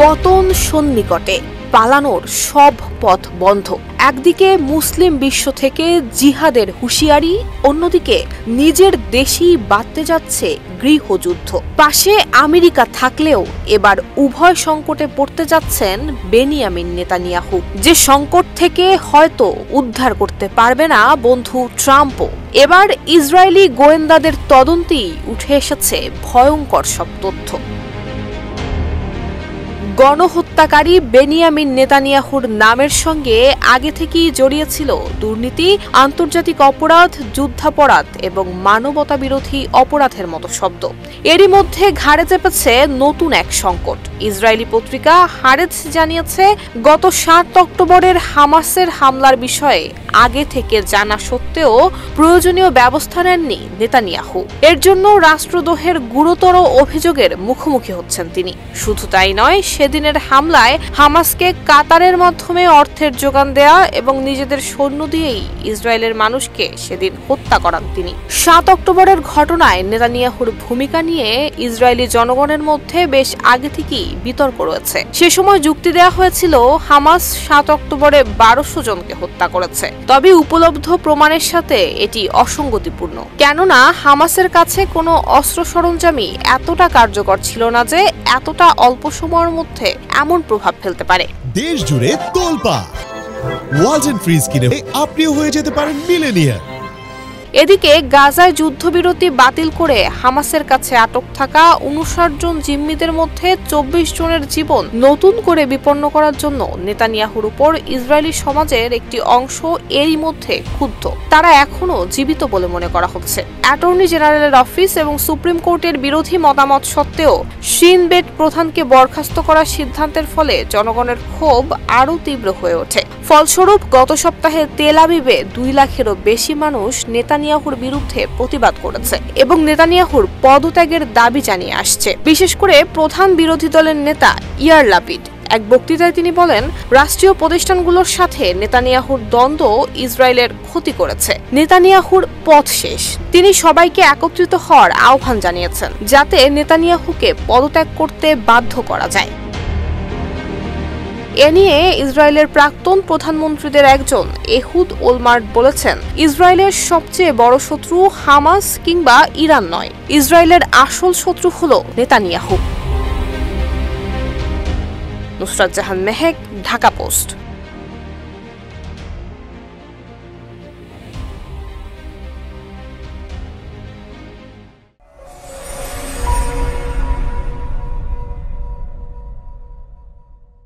পতন সন্নিকটে, পালানোর সব পথ বন্ধ। একদিকে মুসলিম বিশ্ব থেকে জিহাদের হুঁশিয়ারি, অন্যদিকে নিজের দেশেই বাঁধতে যাচ্ছে গৃহযুদ্ধ। পাশে আমেরিকা থাকলেও এবার উভয় সংকটে পড়তে যাচ্ছেন বেনিয়ামিন নেতানিয়াহু, যে সংকট থেকে হয়তো উদ্ধার করতে পারবে না বন্ধু ট্রাম্পও। এবার ইসরায়েলি গোয়েন্দাদের তদন্তেই উঠে এসেছে ভয়ঙ্কর সব তথ্য। গণহত্যাকারী বেনিয়ামিন নেতানিয়াহুর নামের সঙ্গে আগে থেকেই জড়িয়ে ছিল দুর্নীতি, আন্তর্জাতিক অপরাধ, যুদ্ধাপরাধ এবং মানবতা বিরোধী অপরাধের মতো শব্দ। এরই মধ্যে ঘাড়ে চেপেছে নতুন এক সংকট। ইসরায়েলি পত্রিকা হারেজ জানিয়েছে, গত ৭ অক্টোবরের হামাসের হামলার বিষয়ে আগে থেকে জানা সত্ত্বেও প্রয়োজনীয় ব্যবস্থা নেননি নেতানিয়াহু। এর জন্য রাষ্ট্রদ্রোহের গুরুতর অভিযোগের মুখোমুখি হচ্ছেন তিনি। শুধু তাই নয়, সেদিনের হামলায় হামাসকে কাতারের মাধ্যমে অর্থের যোগান দেয়া এবং নিজেদের সৈন্য দিয়েই ইসরায়েলের মানুষকে সেদিন হত্যা করান তিনি। ৭ অক্টোবরের ঘটনায় নেতানিয়াহুর ভূমিকা নিয়ে ইসরায়েলি জনগণের মধ্যে বেশ আগে থেকেই বিতর্ক রয়েছে। সে সময় যুক্তি দেওয়া হয়েছিল, হামাস ৭ অক্টোবরে ১২০০ জনকে হত্যা করেছে। তবে উপলব্ধ প্রমাণের সাথে এটি অসঙ্গতিপূর্ণ, কেননা হামাসের কাছে কোনো অস্ত্র সরঞ্জামই এতটা কার্যকর ছিল না যে এতটা অল্প সময়ের মধ্যে এমন প্রভাব ফেলতে পারে। দেশ জুড়ে তোলপাড়, ওয়ালটন ফ্রিজ কিনে আপনিও হয়ে যেতে পারেন মিলেনিয়ার। এদিকে গাজায় যুদ্ধবিরতি বাতিল করে হামাসের কাছে আটক থাকা ৫৯ জন জিম্মিদের মধ্যে ২৪ জনের জীবন নতুন করে বিপন্ন করার জন্য নেতানিয়াহুর উপর ইসরায়েলি সমাজের একটি অংশ এরই মধ্যে ক্ষুব্ধ। তারা এখনো জীবিত বলে মনে করা হচ্ছে। অ্যাটর্নি জেনারেলের অফিস এবং সুপ্রিম কোর্টের বিরোধী মতামত সত্ত্বেও শিন বেট প্রধানকে বরখাস্ত করার সিদ্ধান্তের ফলে জনগণের ক্ষোভ আরও তীব্র হয়ে ওঠে। ফলস্বরূপ গত সপ্তাহে তেল আবিবে ২ লাখেরও বেশি মানুষ নেতানিয়াহুর বিরুদ্ধে প্রতিবাদ করেছে এবং নেতানিয়াহুর পদত্যাগের দাবি জানিয়ে আসছে। বিশেষ করে প্রধান বিরোধী দলের নেতা ইয়ার লাপিড এক বক্তৃতায় তিনি বলেন, রাষ্ট্রীয় প্রতিষ্ঠানগুলোর সাথে নেতানিয়াহুর দ্বন্দ্ব ইসরায়েলের ক্ষতি করেছে। নেতানিয়াহুর পথ শেষ। তিনি সবাইকে একত্রিত হওয়ার আহ্বান জানিয়েছেন, যাতে নেতানিয়াহুকে পদত্যাগ করতে বাধ্য করা যায়। এ নিয়ে ইসরায়েলের প্রাক্তন প্রধানমন্ত্রীদের একজন এহুদ ওলমার্ট বলেছেন, ইসরায়েলের সবচেয়ে বড় শত্রু হামাস কিংবা ইরান নয়, ইসরায়েলের আসল শত্রু হলো নেতানিয়াহু। নুসরাত জাহান মেহেক, ঢাকা পোস্ট।